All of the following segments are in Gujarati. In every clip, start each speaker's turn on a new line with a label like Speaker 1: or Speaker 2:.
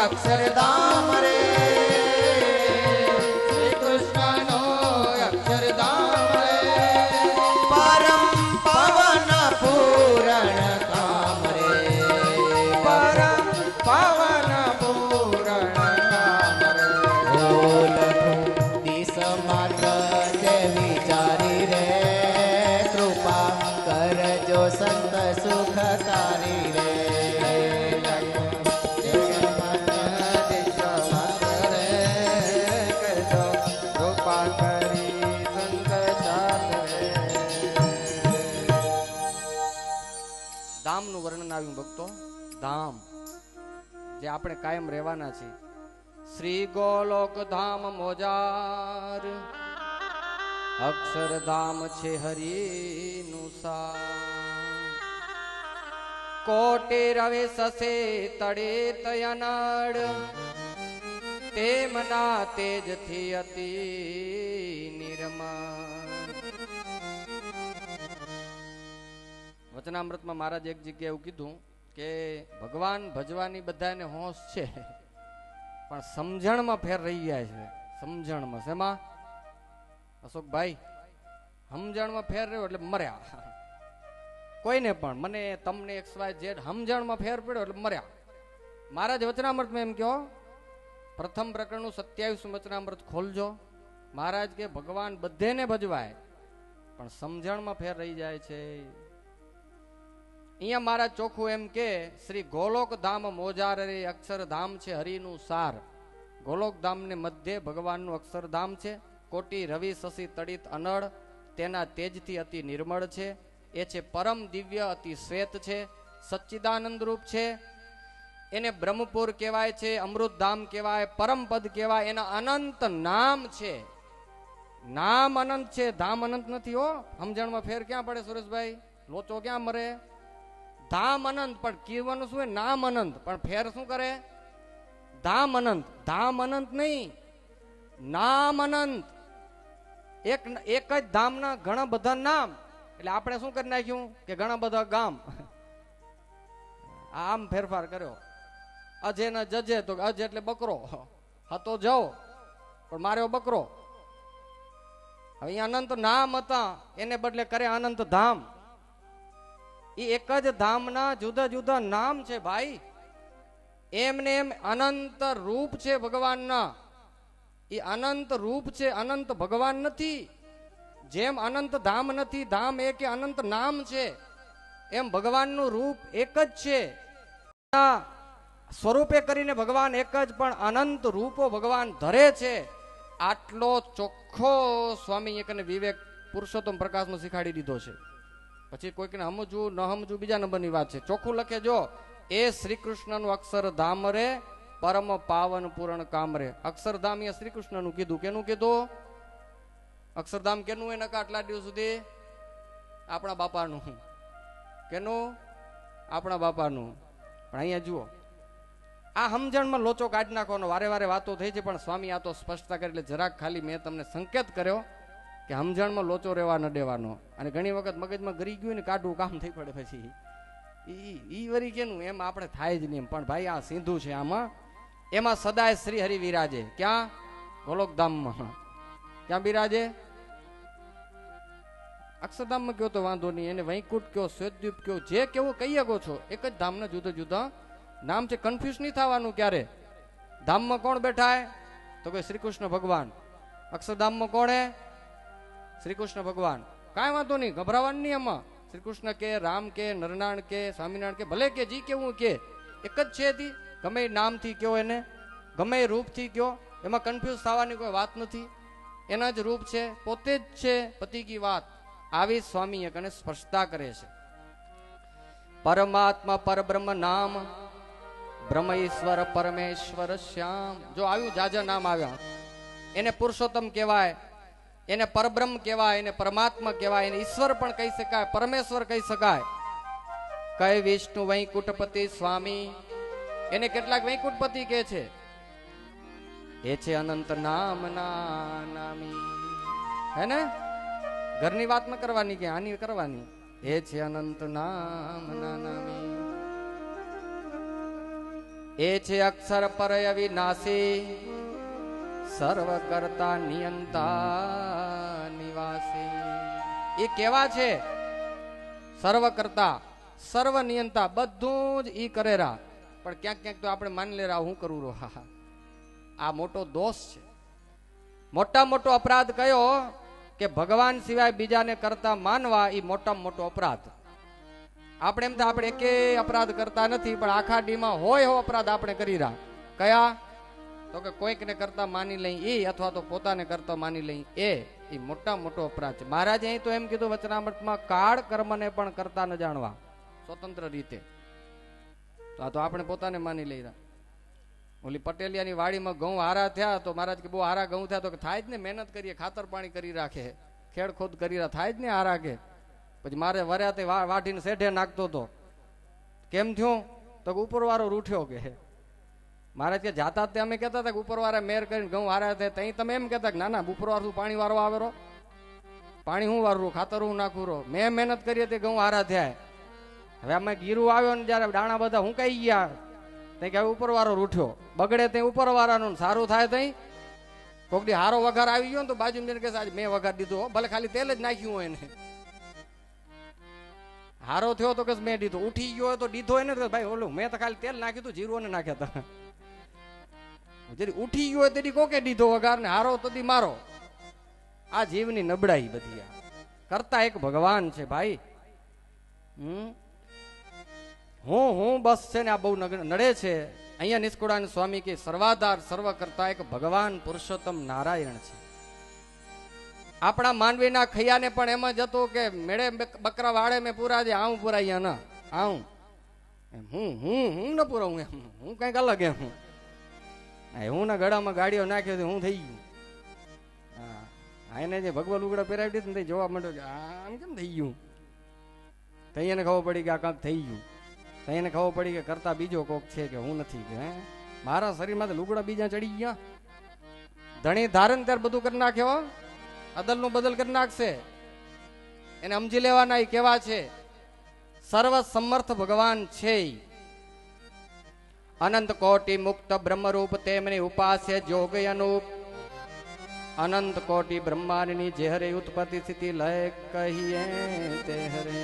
Speaker 1: અક્ષરધામ રે, શ્રી કૃષ્ણનો અક્ષરધામ રે, પરમ પવન પૂરણ કામ રે, પરમ પવન પૂરણ કામ રે, લઘુ દિશ માત્ર જે વિચારી રે, કૃપા કરજો સંત સુખકારી રે, ધામનું વર્ણન આવ્યું ભક્તો. ધામ જે આપણે કાયમ રહેવાના છે. શ્રી ગોલોક ધામ મોજાર, અક્ષરધામ છે હરિનું સાર, કોટે રવે સસે તળે તયનાડ, તેમના તેજથી અતિ નિર્મળ. વચનામૃતમાં મહારાજ એક જગ્યાએ એવું કીધું કે ભગવાન ભજવાની બધાને હોશ છે, પણ સમજણમાં ફેર રહી જાય છે. સમજણમાં શેમાં અશોકભાઈ? સમજણમાં ફેર રહ્યો એટલે મર્યા. કોઈને પણ, મને તમને XYZ સમજણમાં ફેર પડ્યો એટલે મર્યા. મહારાજ વચનામૃતમાં એમ કહો, પ્રથમ પ્રકરણનું 27 વચનામૃત ખોલજો. મહારાજ કે ભગવાન બધેને ભજવાય, પણ સમજણમાં ફેર રહી જાય છે. અહીંયા મહારાજ ચોખ્ખું એમ કે શ્રી ગોલોક ધામ મોજાર રે, અક્ષરધામ છે હરિનું સાર. ગોલોક ધામને મધ્ય ભગવાનનું અક્ષરધામ છે. કોટી રવિ શશી તડિત અનળ, તેના તેજથી અતિ નિર્મળ છે. એ છે પરમ દિવ્ય, અતિ શ્વેત છે, સચ્ચિદાનંદ રૂપ છે. એને બ્રહ્મપુર કહેવાય છે, અમૃતધામ કહેવાય, પરમપદ કહેવાય. એના અનંત નામ છે. નામ અનંત છે, ધામ અનંત નથી હો. સમજણમાં ફેર ક્યાં પડે સુરેશભાઈ? લોચો ક્યાં મરે? ધામ અનંત, પણ કીવાનું શું? નામ અનંત, પણ ફેર શું કરે? ધામ અનંત. ધામ અનંત નહીં, નામ અનંત. એક જ ધામના ઘણા બધા નામ. એટલે આપણે શું કરી નાખ્યું કે ઘણા બધા ગામ. આમ ફેરફાર કર્યો. અજે ને જજે, તો અજ એટલે બકરો, હતો જાઓ પણ માર્યો બકરો. હવે અહીંયા અનંત નામ હતા, એને બદલે કરે અનંત ધામ. એ એક જ ધામના જુદા જુદા નામ છે ભાઈ. એમને એમ અનંત રૂપ છે ભગવાનના. એ અનંત રૂપ છે, અનંત ભગવાન નથી. જેમ અનંત ધામ નથી, ધામ એક અનંત નામ છે, એમ ભગવાનનું રૂપ એક જ છે. સ્વરૂપે કરીને ભગવાન એક જ, પણ અનંત રૂપો ભગવાન ધરે છે. આટલો ચોખ્ખો સ્વામી એકને વિવેક પુરુષોત્તમ પ્રકાશમાં શીખાડી દીધો છે. પછી કોઈકને સમજવું ન સમજવું બીજા નંબરની વાત છે. ચોખ્ખું લખે જો, એ શ્રી કૃષ્ણનું અક્ષરધામ રે, પરમ પાવન પૂરણ કામ રે. અક્ષરધામ એ શ્રી કૃષ્ણનું કીધું. કેનું કીધું? અક્ષરધામ કેનું? એ નકા આટલા દિવસ સુધી આપણા બાપાનું. કેનું? આપણા બાપાનું. પણ અહીંયા જુઓ, આ સમજણમાં લોચો કાઢી નાખવાનો વારે વારે વાતો થઈ છે, પણ સ્વામી આ તો સ્પષ્ટતા કરી. એટલે જરાક ખાલી મેં તમને સંકેત કર્યો કે સમજણમાં લોચો રહેવા ન દેવાનો. અને ઘણી વખત મગજમાં ગરી ગયું ને કાઢવું કામ થઈ પડે. પછી ઈ વરી કેનું? એમ આપણે થાય જ નહીં. પણ ભાઈ આ સીધું છે. આમાં એમાં સદાય શ્રી હરિ વિરાજે. ક્યાં? ગોલોકધામમાં. ક્યાં બિરાજે? અક્ષરધામમાં કયો તો વાંધો નહીં, એને વૈકુંઠ કયો, શ્વેતદ્વીપ કયો, જે કેવું કહી શકો છો. એક જ ધામના જુદા જુદા નામ છે. કન્ફ્યુઝ નહીં થવાનું ક્યારે. ધામમાં કોણ બેઠા? તો કે શ્રી કૃષ્ણ ભગવાન. અક્ષરધામમાં કોણ હે? શ્રી કૃષ્ણ ભગવાન. કાંઈ વાંધો નહીં, ગભરાવાનું નહીં. એમાં શ્રી કૃષ્ણ કે, રામ કે, નરનારાયણ કે, સ્વામિનારાયણ કે, ભલે કે જી કેવું કે, એક જ છે. ગમે નામથી કયો એને, ગમે રૂપથી કયો, એમાં કન્ફ્યુઝ થવાની કોઈ વાત નથી. એના જ રૂપ છે, પોતે જ છે. પતિ કી વાત આવી સ્વામી એકને સ્પર્શતા કરે છે. પરમાત્મા પરબ્રહ્મ નામ, બ્રહ્મ ઈશ્વર પરમેશ્વર શ્યામ. જો આવ્યું, જાજા નામ આવ્યા. એને પુરુષોત્તમ કહેવાય, એને પરબ્રહ્મ કહેવાય, એને પરમાત્મા કહેવાય, એને ઈશ્વર પણ કહી શકાય, પરમેશ્વર કહી શકાય. કઈ વિષ્ણુ વૈકુંઠપતિ સ્વામી, એને કેટલાક વૈકુંઠપતિ કહે છે. એ છે અનંત નામ ના નામી. હે ને? ઘરની વાત ન કરવાની કે આની કરવાની. એ છે અનંત નામ ના નામી. એ છે અક્ષર પર અવિનાશી, સર્વ કરતા નિયંતા નિવાસી. એ કેવા છે? સર્વ કરતા સર્વ નિયંતા, બધું જ ઈ કરેરા. પણ ક્યાંક ક્યાંક તો આપણે માની લેરા હું કરું રહો. આ મોટો દોષ છે. મોટા મોટો અપરાધ કયો કે ભગવાન સિવાય બીજાને કરતા માનવા. એ મોટામાં મોટો અપરાધ. આપણે એમ તો આપણે એકે અપરાધ કરતા નથી, પણ આખા ડીમાં હોય એવો અપરાધ આપણે કરી રહ્યા. કયા? તો કે કોઈકને કરતા માની લઈ એ, અથવા તો પોતાને કરતા માની લઈ એ મોટા મોટો અપરાધ છે. મહારાજે અહીં તો એમ કીધું વચનામૃતમાં, કાળ કર્મને પણ કરતા ન જાણવા સ્વતંત્ર રીતે. તો આ તો આપણે પોતાને માની લઈ રહ્યા. ઓલી પટેલિયાની વાડીમાં ઘઉં હારા થયા તો મહારાજ કે બહુ હારા ઘઉં થયા. તો કે થાય જ ને, મહેનત કરીએ, ખાતર પાણી કરી રાખે, ખેડખોદ કરી રહ્યા, થાય જ ને હારા. કે પછી મારે વર્યા તે વાઢીને શેઠે નાખતો હતો. કેમ થયું? તો ઉપરવાળો રૂઠ્યો. કે મહારાજ કે જાતા તે અમે કહેતા હતા કે ઉપરવાળા મેર કરીને ઘઉં હારા થાય, તઈ તમે એમ કહેતા કે ના ના ઉપરવાળું પાણી વાળો આવેરો, પાણી હું વાળું, ખાતર હું નાખું રહો, મેં મહેનત કરીએ તે ઘઉં હારા થયા. હવે અમે ગીરું આવ્યો ને જયારે દાણા બધા હું કઈ ગયા, તઈ કે ઉપરવાળો રૂઠ્યો. બગડે તે ઉપરવાળાનું, સારું થાય તઈ કોક દી હારો વઘાર આવી ગયો ને તો બાજુ કે આજે મેં વઘાર દીધો, ભલે ખાલી તેલ જ નાખ્યું હોય ને. હારો થયો તો કે મેં દીધો, ઉઠી ગયો હોય તો દીધો એને ભાઈ ઓલું મેં તો ખાલી તેલ નાખ્યું હતું, જીરું ને નાખ્યા હતા. જેથી ઉઠી ગયો હોય તેથી કોકે દીધો વઘાર ને હારો તો મારો. આ જીવની નબળાઈ બધી. આ કરતા એક ભગવાન છે ભાઈ. હું બસ છે ને આ બહુ નડે છે. અહીંયા નિષ્કુળાનંદ સ્વામી કે સર્વાધાર સર્વ કરતા એક ભગવાન પુરુષોત્તમ નારાયણ છે. આપણા માનવીના ખૈયાને પણ એમ જ હતું કે મેળે બકરા વાળે મેં પૂરા દે, આવું પુરાઈ ના આવું હું ન પુરાવું, એમ હું કઈક અલગ એમ. હું ના ગળામાં ગાડીઓ નાખ્યો હું થઈ ગયું. હા એને જે ભગવાન લુગડા પહેરાવી દીધું ને જોવા માંડ્યો કે આમ કેમ થઈ ગયું. તઈ એને ખબર પડી કે આ કાંક થઈ ગયું. તઈ એને ખબર પડી કે કરતા બીજો કોક છે, કે હું નથી. કે મારા શરીરમાં તો લુગડા બીજા ચડી ગયા. ધણી ધારણ ત્યારે બધું કરી નાખ્યો, અદલ નું બદલ કરી નાખશે. એને સમજી લેવાના એ કેવા છે? સર્વ સમર્થ ભગવાન છે. અનંત કોટી મુક્ત બ્રહ્મરૂપ તેમની ઉપાસ્ય જોગ અનુપ. અનંત કોટી બ્રહ્માંડની જે હરે ઉત્પત્તિ સ્થિતિ લય કહીએ તે હરે.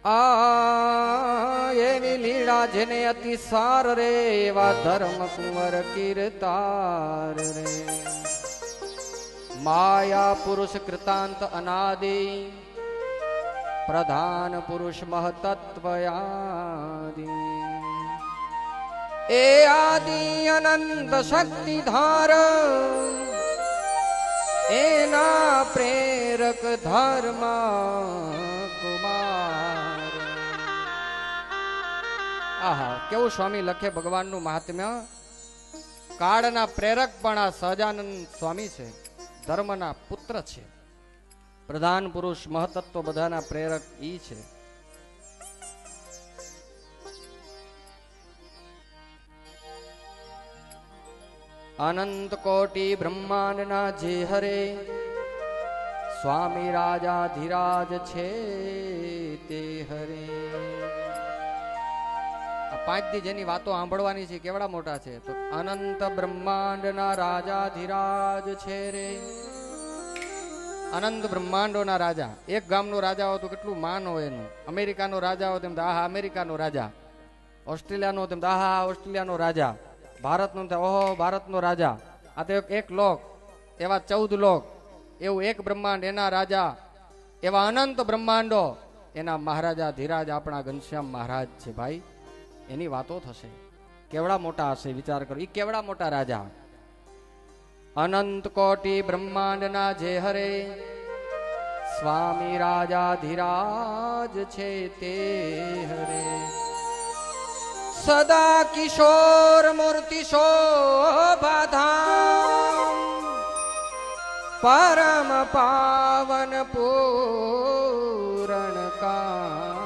Speaker 1: આ એની લીલા જેને અતિસાર રે, એવા ધર્મ કુંવર કીર્તાર રે. માયા પુરુષ કૃતાંત અનાદિ, પ્રધાન પુરુષ મહતત્વયાદિ. એ આદિ અનંત શક્તિ ધાર, એના પ્રેરક ધર્મ કુમાર. આહા કેવું સ્વામી લખે ભગવાનનું મહાત્મ્ય. કાળના પ્રેરક પણ આ સહજાનંદ સ્વામી છે, ધર્મના પુત્ર છે. પ્રધાન પુરુષ મહતત્વ બધાના પ્રેરક ઈ છે. અનંત કોટી બ્રહ્માંડના જે હરે, સ્વામી રાજાધિરાજ છે તે હરે. આ 5 દી જેની વાતો સાંભળવાની છે કેવડા મોટા છે. તો અનંત બ્રહ્માંડના રાજાધિરાજ છે રે. અનંત બ્રહ્માંડોના રાજા. એક ગામનો રાજા હોય તો કેટલું માન હોય એનું. અમેરિકાનો રાજા હોય તેમ આહા અમેરિકાનો રાજા. ઓસ્ટ્રેલિયાનો તેમ આહા ઓસ્ટ્રેલિયાનો રાજા. ભારતનો ઓહો ભારતનો રાજા. આ તો એક લોક, એવા 14 લોક, એવું એક બ્રહ્માંડ એના રાજા, એવા અનંત બ્રહ્માંડો એના મહારાજા ધીરાજ આપણા ઘનશ્યામ મહારાજ છે ભાઈ. એની વાતો થશે કેવડા મોટા હશે, વિચાર કરો. એ કેવડા મોટા રાજા. અનંત કોટી બ્રહ્માંડના જે હરે, સ્વામી રાજાધિરાજ છે તે હરે. સદા કિશોર મૂર્તિ શોભાધામ, પરમ પાવન પૂરણ કામ.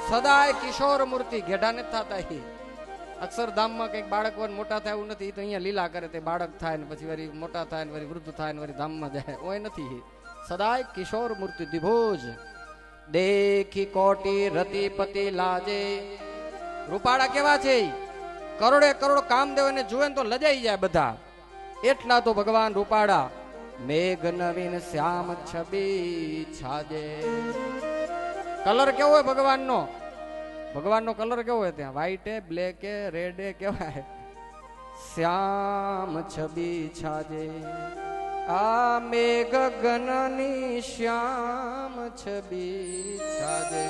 Speaker 1: સદાય કિશોર મૂર્તિ, ઘેડા નથી થતા. અક્ષરધામમાં કઈક બાળક મોટા થાય એવું નથી. તો અહીંયા લીલા કરે તે બાળક થાય ને પછી વળી મોટા થાય ને વળી વૃદ્ધ થાય ને વળી ધામમાં જાય, ઓય નથી. સદાય કિશોર મૂર્તિ દિભોજ દેખી કોટી રતિપતિ લાજે. રૂપાળા કેવા છે? કરોડે કરોડ કામદેવને જુએ ને તો લજાઈ જાય બધા, એટલા તો ભગવાન રૂપાળા. મેઘ નવીન શ્યામ છબી છાજે. કલર કેવો હોય ભગવાનનો? ભગવાનનો કલર કેવો હોય? ત્યાં વ્હાઈટ બ્લેક રેડ કેવાય? શ્યામ છબી છાજે. આ મેઘ ગનની શ્યામ છબી છાજે.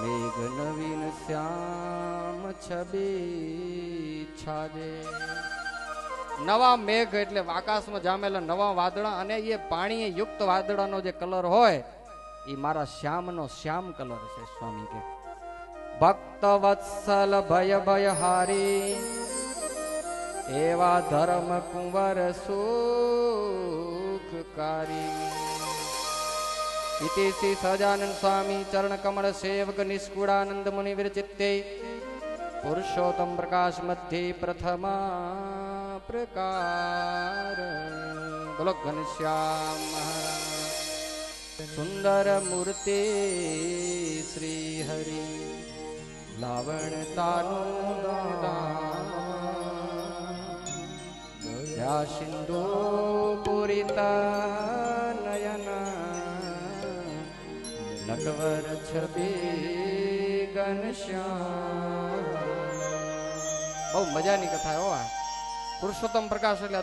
Speaker 1: મેઘ નવીન શ્યામ છબી છાજે. નવા મેઘ એટલે આકાશમાં જામેલા નવા વાદળા, અને એ પાણીએ યુક્ત વાદળાનો જે કલર હોય એ મારા શ્યામનો શ્યામ કલર છે. સ્વામી કે ભક્ત વત્સલ ભય ભય હારી, એવા ધર્મ કુંવર સુખકારી. ઇતિ શ્રી સહજાનંદ સ્વામી ચરણ કમળ સેવક નિષ્કુળાનંદ મુનિ વિરચિત્તે પુરુષોત્તમ પ્રકાશ મધ્ય પ્રથમા પ્રકાર. બોલો ઘનશ્યામ મહારાજ. સુંદર મૂર્તિ શ્રી હરિ, લાવણતાનું દયા સિંધુ પુરિતા નયન, નટવર છબી ઘનશ્યામ. બહુ મજાની કથા હો. પુરુષોત્તમ પ્રકાશ એટલે